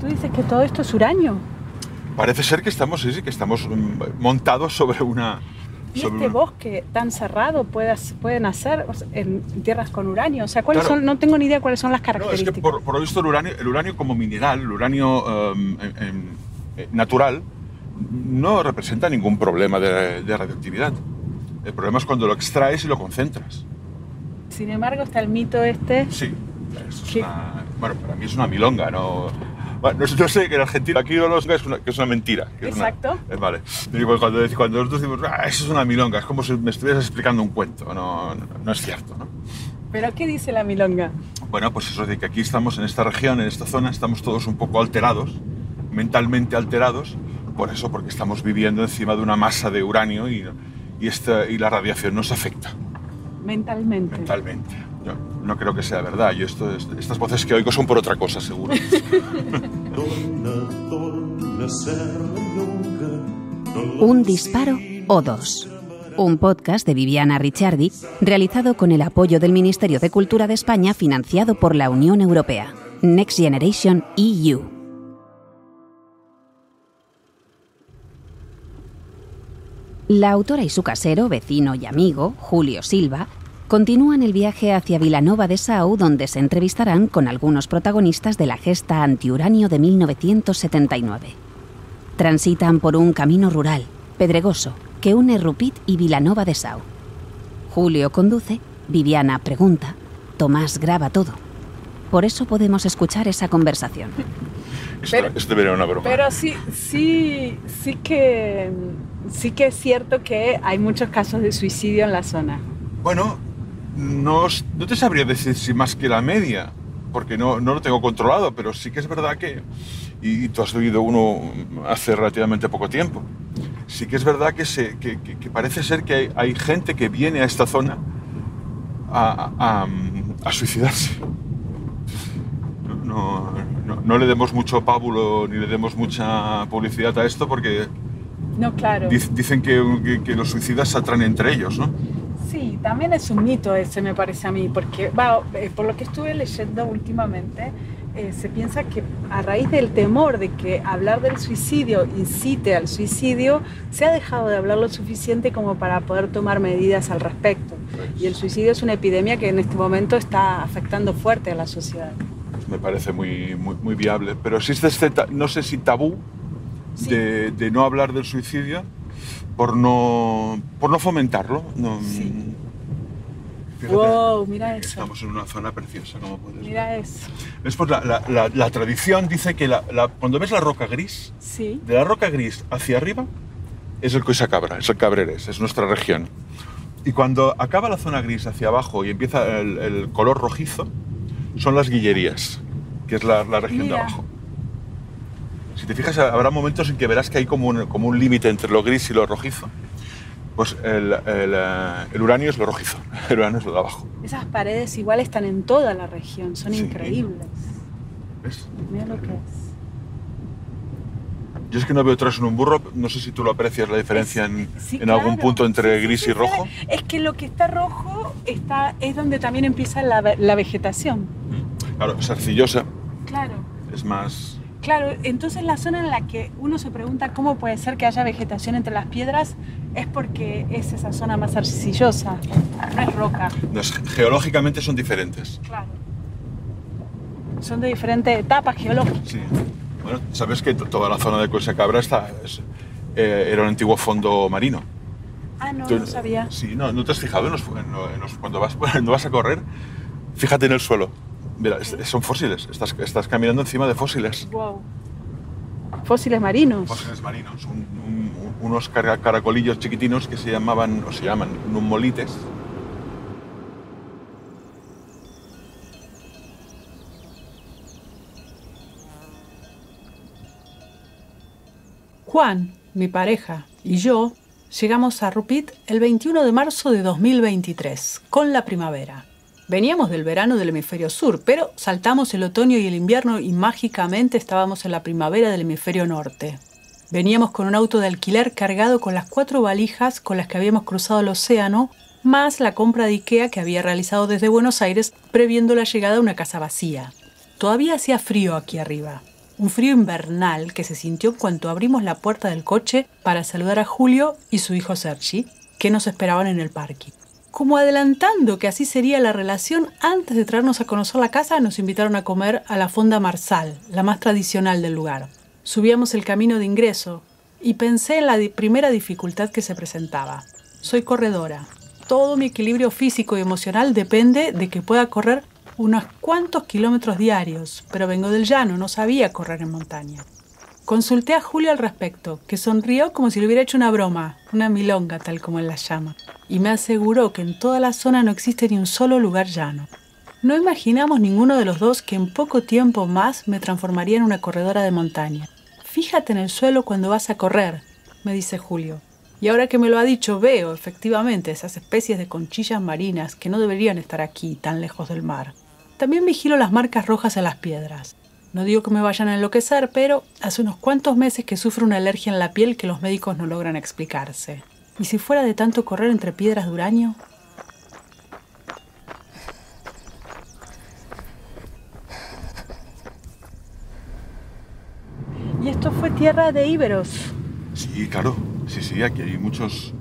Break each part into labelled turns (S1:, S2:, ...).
S1: Tú dices que todo esto es uranio.
S2: Parece ser que estamos montados sobre una...
S1: ¿Y este bosque tan cerrado pueden hacer en tierras con uranio? O sea, ¿cuáles son? No tengo ni idea cuáles son las características.
S2: No, es que por lo visto el uranio como mineral, el uranio natural, no representa ningún problema de radioactividad. El problema es cuando lo extraes y lo concentras.
S1: Sin embargo, está el mito este...
S2: Sí, bueno, para mí es una milonga, ¿no? Bueno, no sé que en Argentina aquí es una mentira.
S1: Exacto.
S2: Vale. Cuando nosotros decimos, eso es una milonga, es como si me estuvieras explicando un cuento, no es cierto, ¿no?
S1: ¿Pero qué dice la milonga?
S2: Bueno, pues eso de que aquí estamos en esta región, en esta zona, estamos todos un poco alterados, mentalmente alterados, porque estamos viviendo encima de una masa de uranio y la radiación nos afecta.
S1: Mentalmente.
S2: Yo no creo que sea verdad. Estas voces que oigo son por otra cosa, seguro.
S3: Un disparo o dos. Un podcast de Viviana Ricciardi, realizado con el apoyo del Ministerio de Cultura de España, financiado por la Unión Europea. Next Generation EU. La autora y su casero, vecino y amigo, Julio Silva, continúan el viaje hacia Vilanova de Sau, donde se entrevistarán con algunos protagonistas de la gesta antiuranio de 1979. Transitan por un camino rural, pedregoso, que une Rupit y Vilanova de Sau. Julio conduce, Viviana pregunta, Tomás graba todo. Por eso podemos escuchar esa conversación.
S2: Esto debería una broma.
S1: Pero sí que es cierto que hay muchos casos de suicidio en la zona.
S2: Bueno, no te sabría decir si más que la media, porque no lo tengo controlado, pero sí que es verdad que, y tú has oído uno hace relativamente poco tiempo, sí que es verdad que parece ser que hay gente que viene a esta zona a suicidarse. No le demos mucho pábulo ni le demos mucha publicidad a esto porque
S1: no, claro.
S2: Dicen que los suicidas se atraen entre ellos, ¿no?
S1: Sí, también es un mito ese, me parece a mí, porque por lo que estuve leyendo últimamente, se piensa que a raíz del temor de que hablar del suicidio incite al suicidio, se ha dejado de hablar lo suficiente como para poder tomar medidas al respecto. Y el suicidio es una epidemia que en este momento está afectando fuerte a la sociedad.
S2: Me parece muy, muy, muy viable, pero existe no sé si tabú de no hablar del suicidio por no fomentarlo.
S1: Sí.
S2: Fíjate,
S1: wow, mira eso.
S2: Estamos en una zona preciosa, como puedes
S1: mira
S2: ver.
S1: Eso.
S2: Después la tradición dice que cuando ves la roca gris,
S1: sí.
S2: De la roca gris hacia arriba es el Coixacabra, es el Cabreres, es nuestra región. Y cuando acaba la zona gris hacia abajo y empieza el color rojizo, son las Guillerías, que es la región de abajo. Si te fijas, habrá momentos en que verás que hay como un límite entre lo gris y lo rojizo. Pues el uranio es lo rojizo, el uranio es lo de abajo.
S1: Esas paredes igual están en toda la región, son increíbles.
S2: ¿Ves?
S1: Mira lo que es.
S2: Yo es que no veo tras en un burro, no sé si tú lo aprecias la diferencia en algún punto entre gris y rojo.
S1: Es que lo que está rojo es donde también empieza la vegetación.
S2: Claro, es arcillosa.
S1: Claro.
S2: Es más...
S1: Claro, entonces la zona en la que uno se pregunta cómo puede ser que haya vegetación entre las piedras es porque es esa zona más arcillosa, no es roca.
S2: Geológicamente son diferentes.
S1: Claro. Son de diferentes etapas geológicas.
S2: Sí. Bueno, sabes que toda la zona de Coixacabra era un antiguo fondo marino.
S1: Ah, no sabía.
S2: Sí, ¿no te has fijado cuando vas a correr? Fíjate en el suelo. Mira, son fósiles. Estás caminando encima de fósiles.
S1: Wow. Fósiles marinos.
S2: Fósiles marinos. Unos caracolillos chiquitinos que se llaman nummulites.
S1: Juan, mi pareja, y yo llegamos a Rupit el 21 de marzo de 2023, con la primavera. Veníamos del verano del hemisferio sur, pero saltamos el otoño y el invierno y mágicamente estábamos en la primavera del hemisferio norte. Veníamos con un auto de alquiler cargado con las 4 valijas con las que habíamos cruzado el océano, más la compra de Ikea que había realizado desde Buenos Aires, previendo la llegada a una casa vacía. Todavía hacía frío aquí arriba. Un frío invernal que se sintió en cuanto abrimos la puerta del coche para saludar a Julio y su hijo Sergi, que nos esperaban en el parque. Como adelantando que así sería la relación, antes de traernos a conocer la casa, nos invitaron a comer a la Fonda Marsal, la más tradicional del lugar. Subíamos el camino de ingreso y pensé en la primera dificultad que se presentaba. Soy corredora. Todo mi equilibrio físico y emocional depende de que pueda correr unos cuantos kilómetros diarios, pero vengo del llano, no sabía correr en montaña. Consulté a Julio al respecto, que sonrió como si le hubiera hecho una broma, una milonga tal como él la llama, y me aseguró que en toda la zona no existe ni un solo lugar llano. No imaginamos ninguno de los dos que en poco tiempo más me transformaría en una corredora de montaña. Fíjate en el suelo cuando vas a correr, me dice Julio. Y ahora que me lo ha dicho, veo efectivamente esas especies de conchillas marinas que no deberían estar aquí, tan lejos del mar. También vigilo las marcas rojas en las piedras. No digo que me vayan a enloquecer, pero hace unos cuantos meses que sufro una alergia en la piel que los médicos no logran explicarse. ¿Y si fuera de tanto correr entre piedras de uranio? ¿Y esto fue tierra de íberos?
S2: Sí, claro. Sí, aquí hay muchos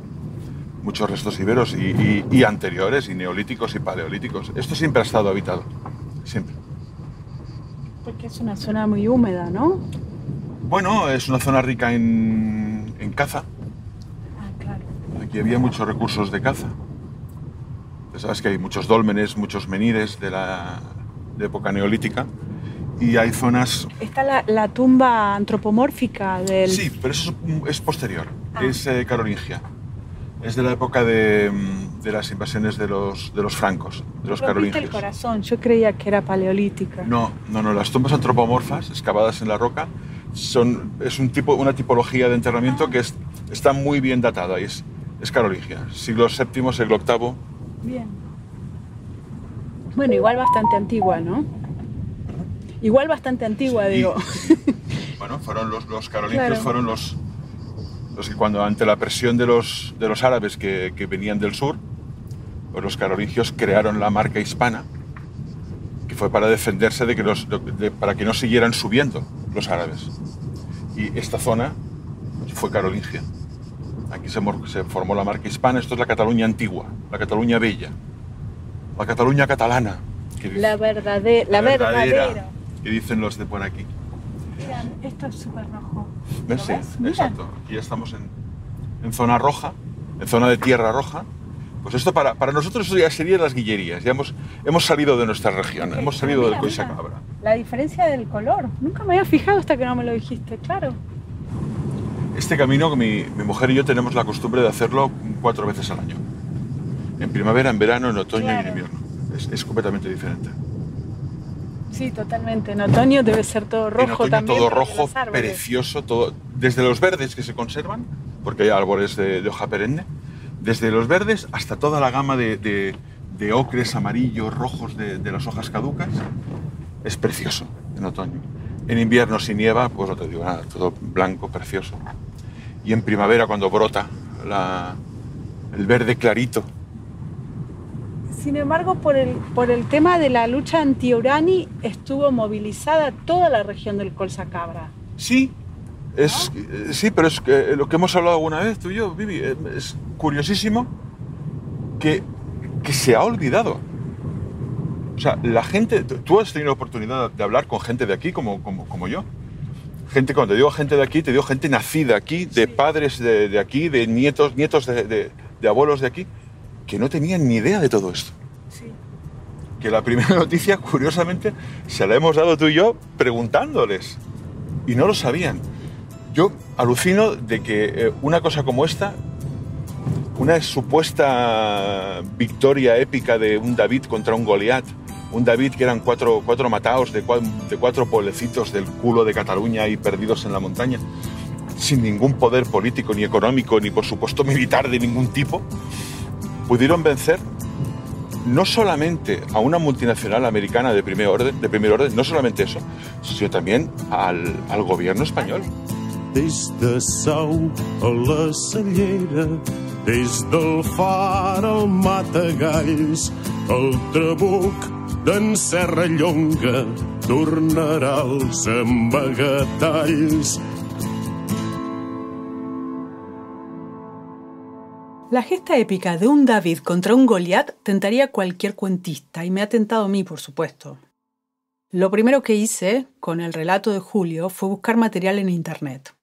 S2: restos íberos y anteriores, y neolíticos y paleolíticos. Esto siempre ha estado habitado, siempre.
S1: Porque es una zona muy húmeda, ¿no?
S2: Bueno, es una zona rica en caza.
S1: Ah, claro.
S2: Aquí había muchos recursos de caza. Sabes que hay muchos dólmenes, muchos menires de época neolítica. Y hay zonas...
S1: Está la tumba antropomórfica del...
S2: Sí, pero eso es posterior. Es carolingia. Es de la época de las invasiones de los francos, de los carolingios.
S1: el corazón, yo creía que era paleolítica.
S2: No. Las tumbas antropomorfas, excavadas en la roca, es una tipología de enterramiento que está muy bien datada y es carolingia. Siglo VII, siglo VIII.
S1: Bien. Bueno, igual bastante antigua, ¿no? Igual bastante antigua, sí. Digo.
S2: Bueno, fueron los carolingios, claro. Fueron los que cuando ante la presión de los árabes que venían del sur, pues los carolingios crearon la marca hispana, que fue para defenderse para que no siguieran subiendo los árabes. Y esta zona fue carolingia. Aquí se formó la marca hispana. Esto es la Cataluña antigua, la Cataluña bella, la Cataluña catalana.
S1: La verdadera.
S2: Que dicen los de por aquí.
S1: Mira, esto es súper rojo.
S2: ¿Ves? Sí, exacto. Aquí ya estamos en zona roja, en zona de tierra roja. Pues esto para nosotros eso ya serían las guillerías. Ya hemos salido de nuestra región, hemos salido del Coixacabra.
S1: La diferencia del color. Nunca me había fijado hasta que no me lo dijiste, claro.
S2: Este camino, mi mujer y yo tenemos la costumbre de hacerlo 4 veces al año. En primavera, en verano, en otoño, claro. Y en invierno. Es completamente diferente.
S1: Sí, totalmente. En otoño debe ser todo rojo.
S2: En otoño
S1: también.
S2: Todo rojo, precioso, todo, desde los verdes que se conservan, porque hay árboles de hoja perenne, desde los verdes hasta toda la gama de ocres, amarillos, rojos de las hojas caducas. Es precioso en otoño. En invierno, si nieva, pues no te digo nada, todo blanco, precioso. Y en primavera, cuando brota el verde clarito.
S1: Sin embargo, por el tema de la lucha anti-Urani, estuvo movilizada toda la región del Coixacabra.
S2: Sí, sí, pero es que lo que hemos hablado alguna vez, tú y yo, Vivi, es curiosísimo que se ha olvidado. O sea, la gente, tú has tenido la oportunidad de hablar con gente de aquí como yo. Gente, cuando te digo gente de aquí, te digo gente nacida aquí, de sí. Padres de aquí, de nietos de abuelos de aquí, que no tenían ni idea de todo esto.
S1: Sí.
S2: Que la primera noticia, curiosamente, se la hemos dado tú y yo preguntándoles. Y no lo sabían. Yo alucino de que una cosa como esta, una supuesta victoria épica de un David contra un Goliat, un David que eran cuatro mataos de 4 pueblecitos del culo de Cataluña y perdidos en la montaña, sin ningún poder político, ni económico, ni por supuesto militar de ningún tipo, pudieron vencer no solamente a una multinacional americana de primer orden, no solamente eso, sino también al gobierno español.
S4: Des de Sau a la Cellera, des del Far al Matagalls, el Trabuc d'en Serrallonga tornarà als amagatalls.
S1: La gesta épica de un David contra un Goliat tentaría a cualquier cuentista, y me ha tentado a mí, por supuesto. Lo primero que hice con el relato de Julio fue buscar material en internet.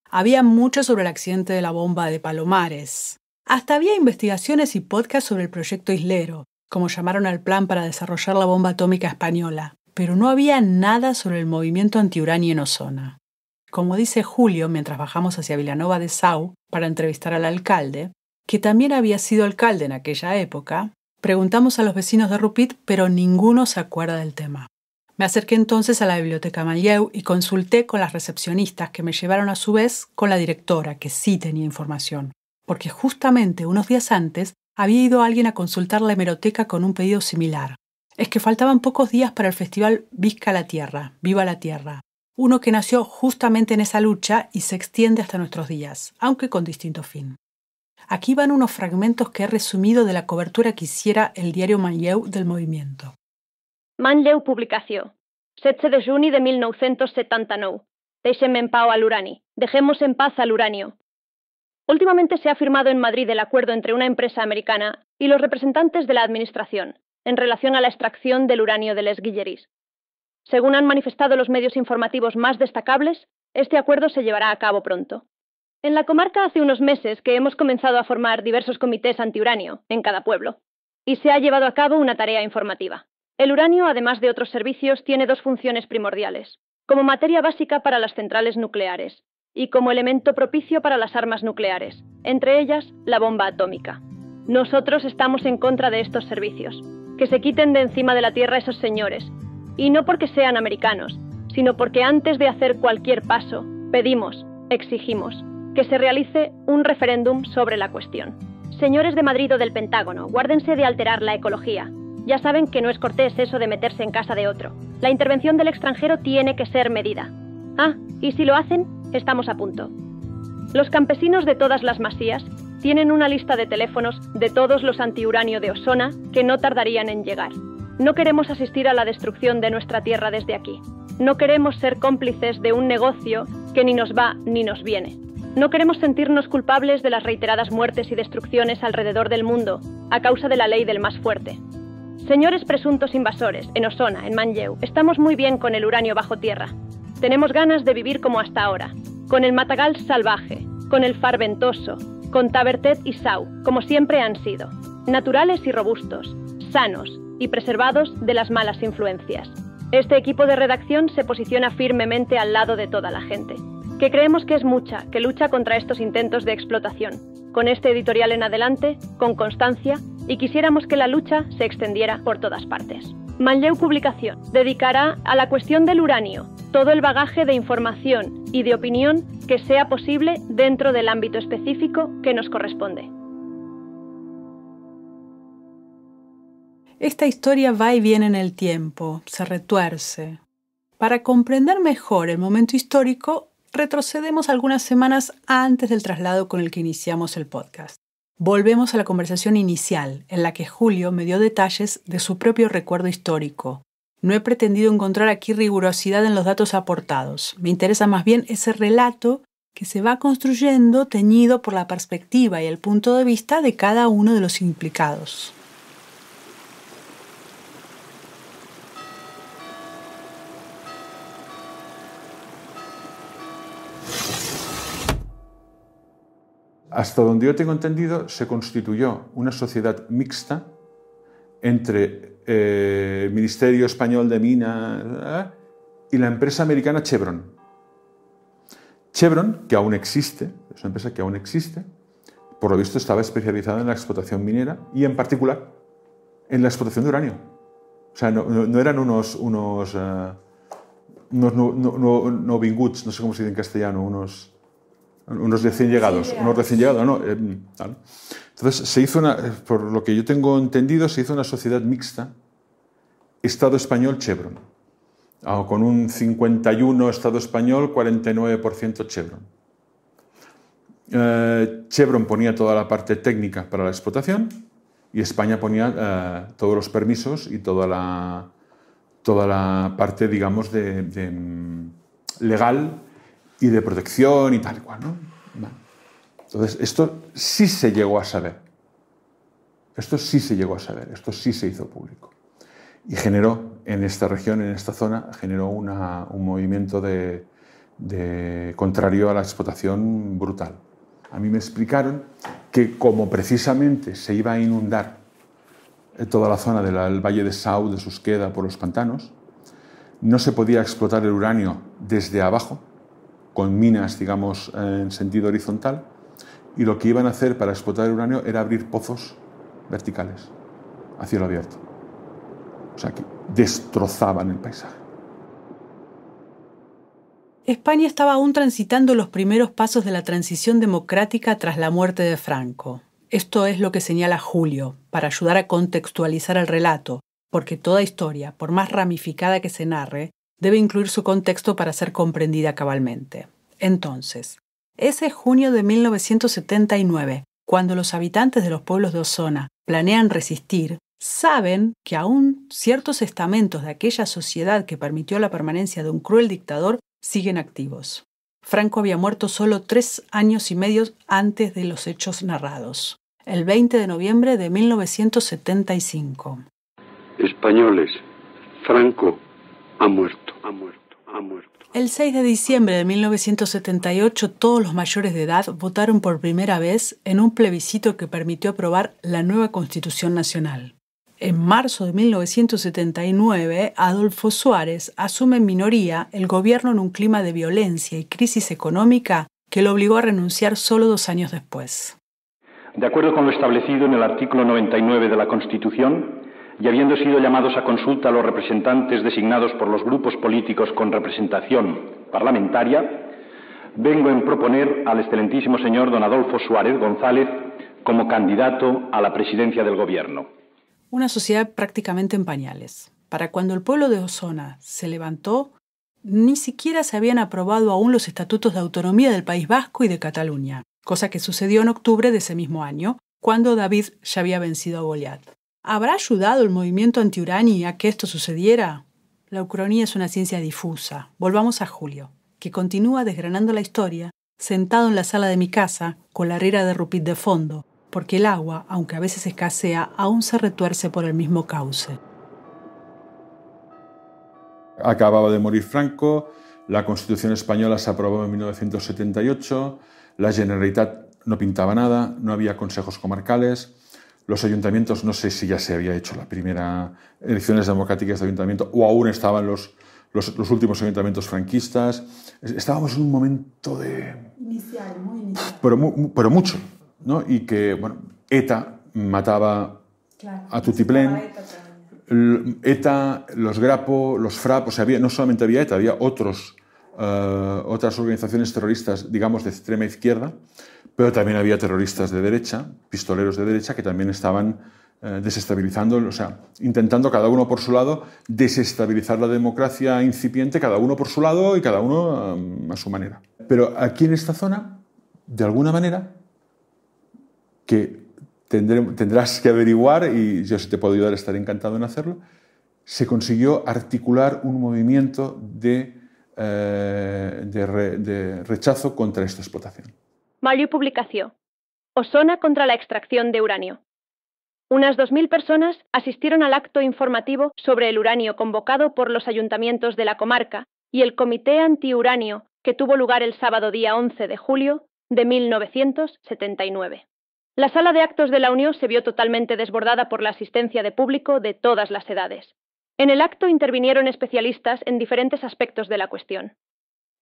S1: Había mucho sobre el accidente de la bomba de Palomares. Hasta había investigaciones y podcasts sobre el proyecto Islero, como llamaron al plan para desarrollar la bomba atómica española, pero no había nada sobre el movimiento antiuranio en Osona. Como dice Julio mientras bajamos hacia Vilanova de Sau para entrevistar al alcalde, que también había sido alcalde en aquella época, preguntamos a los vecinos de Rupit, pero ninguno se acuerda del tema. Me acerqué entonces a la biblioteca Manlleu y consulté con las recepcionistas, que me llevaron a su vez con la directora, que sí tenía información, porque justamente unos días antes había ido alguien a consultar la hemeroteca con un pedido similar. Es que faltaban pocos días para el festival Visca la Tierra, Viva la Tierra, uno que nació justamente en esa lucha y se extiende hasta nuestros días, aunque con distinto fin. Aquí van unos fragmentos que he resumido de la cobertura que hiciera el diario Manlleu del movimiento.
S5: Manlleu publicació. 16 de juni de 1979. Deixem en pau al urani. Dejemos en paz al uranio. Últimamente se ha firmado en Madrid el acuerdo entre una empresa americana y los representantes de la administración en relación a la extracción del uranio de Les Guilleries. Según han manifestado los medios informativos más destacables, este acuerdo se llevará a cabo pronto. En la comarca hace unos meses que hemos comenzado a formar diversos comités antiuranio en cada pueblo, y se ha llevado a cabo una tarea informativa. El uranio, además de otros servicios, tiene dos funciones primordiales: como materia básica para las centrales nucleares y como elemento propicio para las armas nucleares, entre ellas la bomba atómica. Nosotros estamos en contra de estos servicios, que se quiten de encima de la tierra esos señores, y no porque sean americanos, sino porque antes de hacer cualquier paso, pedimos, exigimos, que se realice un referéndum sobre la cuestión. Señores de Madrid o del Pentágono, guárdense de alterar la ecología. Ya saben que no es cortés eso de meterse en casa de otro. La intervención del extranjero tiene que ser medida. Ah, y si lo hacen, estamos a punto. Los campesinos de todas las masías tienen una lista de teléfonos de todos los antiuranio de Osona que no tardarían en llegar. No queremos asistir a la destrucción de nuestra tierra desde aquí. No queremos ser cómplices de un negocio que ni nos va ni nos viene. No queremos sentirnos culpables de las reiteradas muertes y destrucciones alrededor del mundo a causa de la ley del más fuerte. Señores presuntos invasores, en Osona, en Manlleu, estamos muy bien con el uranio bajo tierra. Tenemos ganas de vivir como hasta ahora, con el matagal salvaje, con el far ventoso, con Tabertet y Sau, como siempre han sido, naturales y robustos, sanos y preservados de las malas influencias. Este equipo de redacción se posiciona firmemente al lado de toda la gente, que creemos que es mucha, que lucha contra estos intentos de explotación. Con este editorial en adelante, con constancia, y quisiéramos que la lucha se extendiera por todas partes. Manlleu Publicación dedicará a la cuestión del uranio todo el bagaje de información y de opinión que sea posible dentro del ámbito específico que nos corresponde.
S1: Esta historia va y viene en el tiempo, se retuerce. Para comprender mejor el momento histórico, retrocedemos algunas semanas antes del traslado con el que iniciamos el podcast. Volvemos a la conversación inicial, en la que Julio me dio detalles de su propio recuerdo histórico. No he pretendido encontrar aquí rigurosidad en los datos aportados. Me interesa más bien ese relato que se va construyendo teñido por la perspectiva y el punto de vista de cada uno de los implicados.
S2: Hasta donde yo tengo entendido, se constituyó una sociedad mixta entre el Ministerio Español de Minas y la empresa americana Chevron. Chevron, que aún existe, es una empresa que aún existe, por lo visto estaba especializada en la explotación minera y en particular en la explotación de uranio. O sea, no eran unos novinguts, no sé cómo se dice en castellano, unos recién llegados, ¿no? Vale. Entonces, se hizo por lo que yo tengo entendido, se hizo una sociedad mixta, Estado español Chevron, con un 51 Estado español, 49% Chevron. Chevron ponía toda la parte técnica para la explotación y España ponía todos los permisos y todo toda la parte, digamos, legal y de protección y tal y cual, ¿no? Vale. Entonces, esto sí se llegó a saber. Esto sí se llegó a saber, esto sí se hizo público. Y generó, en esta región, en esta zona, generó un movimiento contrario a la explotación brutal. A mí me explicaron que como precisamente se iba a inundar toda la zona del Valle de Sau, de Susqueda, por los pantanos, no se podía explotar el uranio desde abajo, con minas, digamos, en sentido horizontal, y lo que iban a hacer para explotar el uranio era abrir pozos verticales a cielo abierto. O sea, que destrozaban el paisaje.
S1: España estaba aún transitando los primeros pasos de la transición democrática tras la muerte de Franco. Esto es lo que señala Julio, para ayudar a contextualizar el relato, porque toda historia, por más ramificada que se narre, debe incluir su contexto para ser comprendida cabalmente. Entonces, ese es junio de 1979, cuando los habitantes de los pueblos de Osona planean resistir, saben que aún ciertos estamentos de aquella sociedad que permitió la permanencia de un cruel dictador siguen activos. Franco había muerto solo 3 años y medio antes de los hechos narrados, el 20 de noviembre de 1975.
S6: Españoles, Franco ha muerto, ha muerto, ha muerto.
S1: El 6 de diciembre de 1978, todos los mayores de edad votaron por primera vez en un plebiscito que permitió aprobar la nueva Constitución Nacional. En marzo de 1979, Adolfo Suárez asume en minoría el gobierno en un clima de violencia y crisis económica que lo obligó a renunciar solo 2 años después.
S7: De acuerdo con lo establecido en el artículo 99 de la Constitución, y habiendo sido llamados a consulta los representantes designados por los grupos políticos con representación parlamentaria, vengo en proponer al excelentísimo señor don Adolfo Suárez González como candidato a la presidencia del gobierno.
S1: Una sociedad prácticamente en pañales. Para cuando el pueblo de Osona se levantó, ni siquiera se habían aprobado aún los estatutos de autonomía del País Vasco y de Cataluña, cosa que sucedió en octubre de ese mismo año, cuando David ya había vencido a Goliat. ¿Habrá ayudado el movimiento antiurani a que esto sucediera? La ucronía es una ciencia difusa. Volvamos a Julio, que continúa desgranando la historia, sentado en la sala de mi casa, con la riera de Rupit de fondo, porque el agua, aunque a veces escasea, aún se retuerce por el mismo cauce.
S2: Acababa de morir Franco, la Constitución española se aprobó en 1978, la Generalitat no pintaba nada, no había consejos comarcales, los ayuntamientos, no sé si ya se había hecho la primera elecciones democráticas de ayuntamiento o aún estaban los últimos ayuntamientos franquistas. Estábamos en un momento de...
S1: Inicial, muy inicial.
S2: Pero mucho, ¿no? Y que, bueno, ETA mataba a tutiplén. ETA, los Grapo, los FRAP, o sea, no solamente había ETA, había otras organizaciones terroristas, digamos, de extrema izquierda, pero también había terroristas de derecha, pistoleros de derecha, que también estaban desestabilizando, o sea, intentando cada uno por su lado desestabilizar la democracia incipiente, cada uno por su lado y cada uno a su manera. Pero aquí en esta zona, de alguna manera, que tendrás que averiguar, y yo si te puedo ayudar estaré encantado en hacerlo, se consiguió articular un movimiento de rechazo contra esta explotación.
S5: Maliu publicació Osona contra la extracción de uranio. Unas 2.000 personas asistieron al acto informativo sobre el uranio convocado por los ayuntamientos de la comarca y el Comité Antiuranio que tuvo lugar el sábado día 11 de julio de 1979. La sala de actos de la Unión se vio totalmente desbordada por la asistencia de público de todas las edades. En el acto intervinieron especialistas en diferentes aspectos de la cuestión.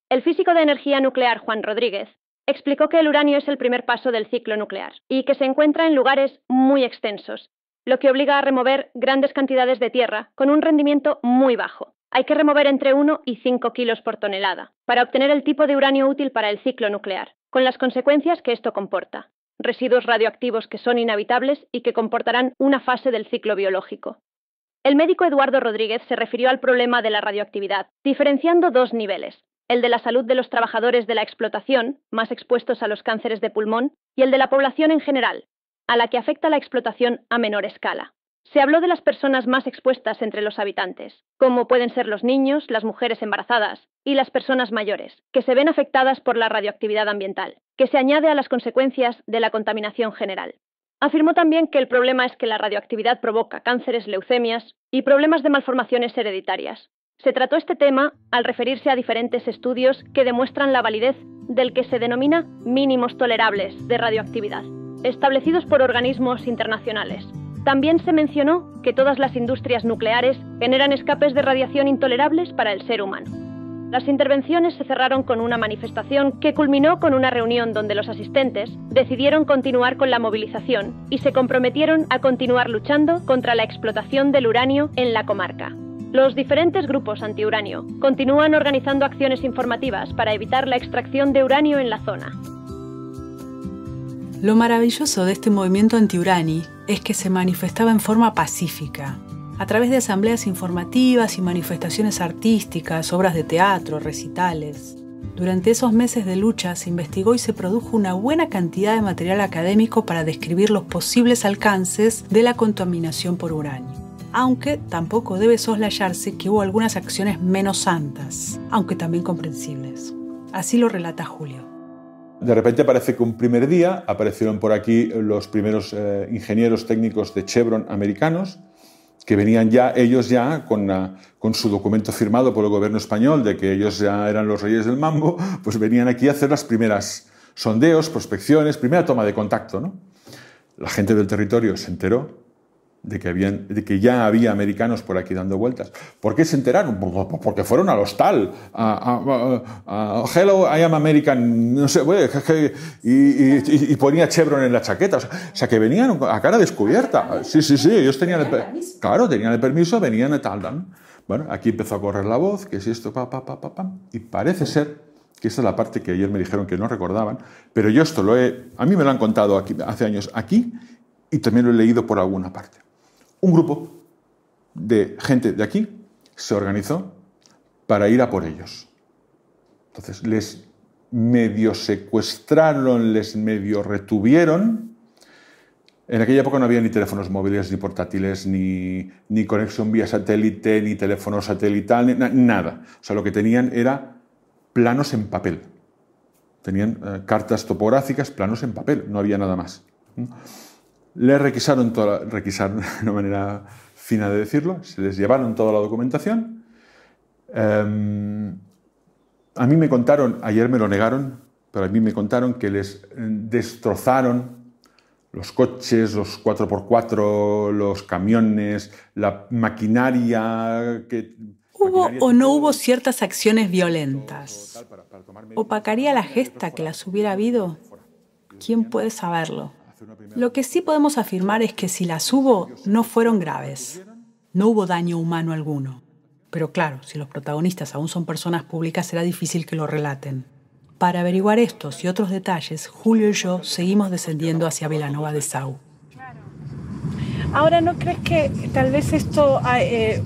S5: El físico de energía nuclear Juan Rodríguez explicó que el uranio es el primer paso del ciclo nuclear y que se encuentra en lugares muy extensos, lo que obliga a remover grandes cantidades de tierra con un rendimiento muy bajo. Hay que remover entre 1 y 5 kilos por tonelada para obtener el tipo de uranio útil para el ciclo nuclear, con las consecuencias que esto comporta. Residuos radioactivos que son inhabitables y que comportarán una fase del ciclo biológico. El médico Eduardo Rodríguez se refirió al problema de la radioactividad, diferenciando 2 niveles, el de la salud de los trabajadores de la explotación, más expuestos a los cánceres de pulmón, y el de la población en general, a la que afecta la explotación a menor escala. Se habló de las personas más expuestas entre los habitantes, como pueden ser los niños, las mujeres embarazadas y las personas mayores, que se ven afectadas por la radioactividad ambiental, que se añade a las consecuencias de la contaminación general. Afirmó también que el problema es que la radioactividad provoca cánceres, leucemias y problemas de malformaciones hereditarias. Se trató este tema al referirse a diferentes estudios que demuestran la validez del que se denomina mínimos tolerables de radioactividad, establecidos por organismos internacionales. También se mencionó que todas las industrias nucleares generan escapes de radiación intolerables para el ser humano. Las intervenciones se cerraron con una manifestación que culminó con una reunión donde los asistentes decidieron continuar con la movilización y se comprometieron a continuar luchando contra la explotación del uranio en la comarca. Los diferentes grupos antiuranio continúan organizando acciones informativas para evitar la extracción de uranio en la zona.
S1: Lo maravilloso de este movimiento antiurani es que se manifestaba en forma pacífica, a través de asambleas informativas y manifestaciones artísticas, obras de teatro, recitales. Durante esos meses de lucha se investigó y se produjo una buena cantidad de material académico para describir los posibles alcances de la contaminación por uranio. Aunque tampoco debe soslayarse que hubo algunas acciones menos santas, aunque también comprensibles. Así lo relata Julio.
S2: De repente parece que un primer día aparecieron por aquí los primeros ingenieros técnicos de Chevron americanos, que venían ya, ellos ya con su documento firmado por el gobierno español de que ellos ya eran los reyes del mambo, pues venían aquí a hacer las primeras sondeos, prospecciones, primera toma de contacto, ¿no? La gente del territorio se enteró de que ya había americanos por aquí dando vueltas. ¿Por qué se enteraron? Porque fueron al hostal, Hello, I am American, no sé, y ponía Chevron en la chaqueta. O sea, que venían a cara descubierta. Sí, ellos tenían el permiso, venían y tal. Bueno, aquí empezó a correr la voz, que si esto, y parece ser que esta es la parte que ayer me dijeron que no recordaban, pero yo esto a mí me lo han contado aquí, hace años aquí, y también lo he leído por alguna parte. Un grupo de gente de aquí se organizó para ir a por ellos. Entonces les medio secuestraron, les medio retuvieron. En aquella época no había ni teléfonos móviles, ni portátiles, ni conexión vía satélite, ni teléfono satelital, nada. O sea, lo que tenían era planos en papel. Tenían cartas topográficas, planos en papel, no había nada más. Les requisaron requisar de una manera fina de decirlo, se les llevaron toda la documentación. A mí me contaron, ayer me lo negaron, pero a mí me contaron que les destrozaron los coches, los 4x4, los camiones, la maquinaria que...
S1: ¿Hubo o no hubo ciertas acciones violentas? ¿Opacaría la gesta que las hubiera habido? ¿Quién puede saberlo? Lo que sí podemos afirmar es que si las hubo, no fueron graves. No hubo daño humano alguno. Pero claro, si los protagonistas aún son personas públicas, será difícil que lo relaten. Para averiguar estos y otros detalles, Julio y yo seguimos descendiendo hacia Vilanova de Sau.
S8: Ahora, ¿no crees que tal vez esto,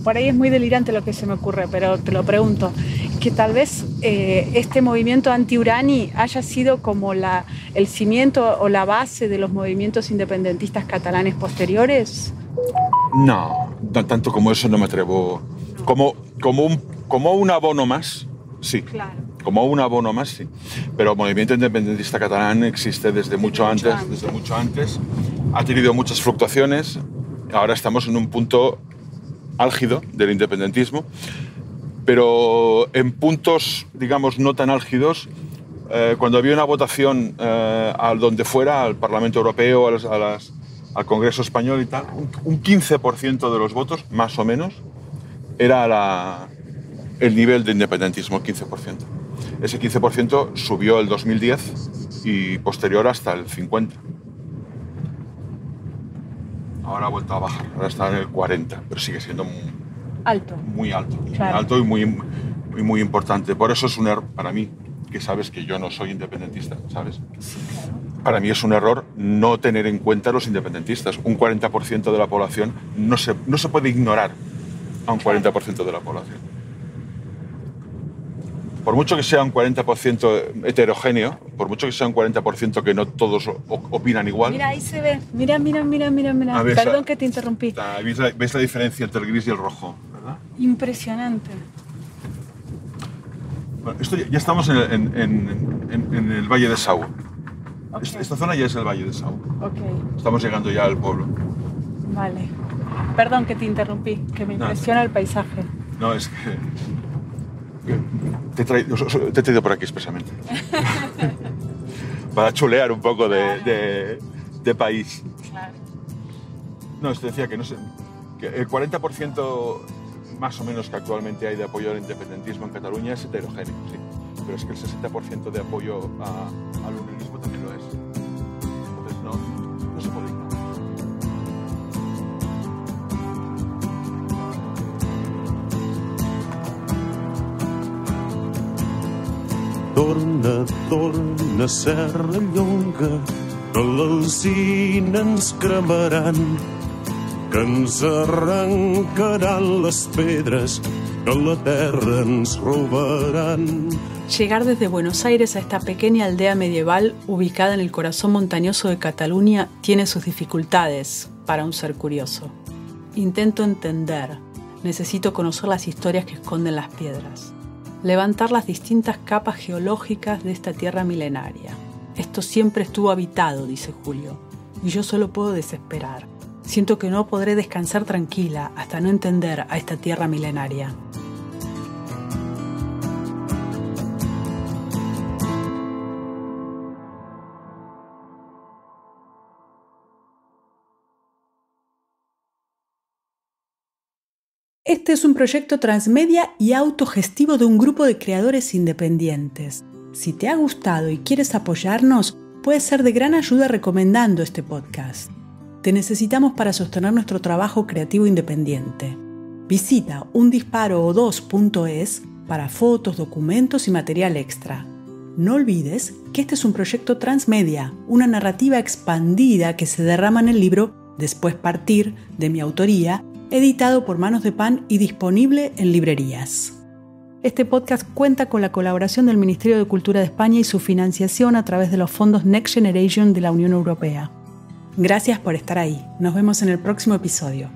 S8: por ahí es muy delirante lo que se me ocurre, pero te lo pregunto, que tal vez este movimiento anti-urani haya sido como el cimiento o la base de los movimientos independentistas catalanes posteriores?
S2: No, tanto como eso no me atrevo. Como un abono más, sí.
S8: Claro.
S2: Como un abono más, sí. Pero el movimiento independentista catalán existe desde mucho antes. Ha tenido muchas fluctuaciones. Ahora estamos en un punto álgido del independentismo. Pero en puntos, digamos, no tan álgidos, cuando había una votación a donde fuera, al Parlamento Europeo, al Congreso Español y tal, un 15% de los votos, más o menos, era el nivel de independentismo, 15%. Ese 15% subió el 2010 y posterior hasta el 50%. Ahora ha vuelto a bajar, ahora está en el 40%, pero sigue siendo
S8: alto.
S2: Muy alto,
S8: claro.
S2: Muy alto y muy importante. Por eso es un error para mí, que sabes que yo no soy independentista, ¿sabes?
S8: Sí, claro.
S2: Para mí es un error no tener en cuenta a los independentistas. Un 40% de la población no se puede ignorar a un 40% de la población. por mucho que sea un 40% heterogéneo, por mucho que sea un 40% que no todos opinan igual.
S8: Mira, ahí se ve. Mira. Perdón que te interrumpí.
S2: ¿Ves la diferencia entre el gris y el rojo? ¿Verdad?
S8: Impresionante.
S2: Bueno, esto ya estamos en el Valle de Sau.
S8: Okay.
S2: Esta zona ya es el Valle de Sau.
S8: Okay.
S2: Estamos llegando ya al pueblo.
S8: Vale. Perdón que te interrumpí, que me impresiona el paisaje.
S2: No, es que te he traído por aquí expresamente. Para chulear un poco de país.
S8: Claro.
S2: No, te decía que no sé, que el 40% más o menos que actualmente hay de apoyo al independentismo en Cataluña es heterogéneo, sí. Pero es que el 60% de apoyo al unionismo también lo es. Entonces no se puede ignorar.
S4: Torna, Serrallonga, que l'alzina ens cremaran, que ens arrancaran les pedres, que la terra ens robaran.
S1: Llegar desde Buenos Aires a esta pequeña aldea medieval ubicada en el corazón montañoso de Cataluña tiene sus dificultades para un ser curioso. Intento entender, necesito conocer las historias que esconden las piedras. Levantar las distintas capas geológicas de esta tierra milenaria. Esto siempre estuvo habitado, dice Julio, y yo solo puedo desesperar. Siento que no podré descansar tranquila hasta no entender a esta tierra milenaria. Este es un proyecto transmedia y autogestivo de un grupo de creadores independientes. Si te ha gustado y quieres apoyarnos, puedes ser de gran ayuda recomendando este podcast. Te necesitamos para sostener nuestro trabajo creativo independiente. Visita undisparoO2.es para fotos, documentos y material extra. No olvides que este es un proyecto transmedia, una narrativa expandida que se derrama en el libro Después Partir, de mi autoría, editado por Manos de Pan y disponible en librerías. Este podcast cuenta con la colaboración del Ministerio de Cultura de España y su financiación a través de los fondos Next Generation de la Unión Europea. Gracias por estar ahí. Nos vemos en el próximo episodio.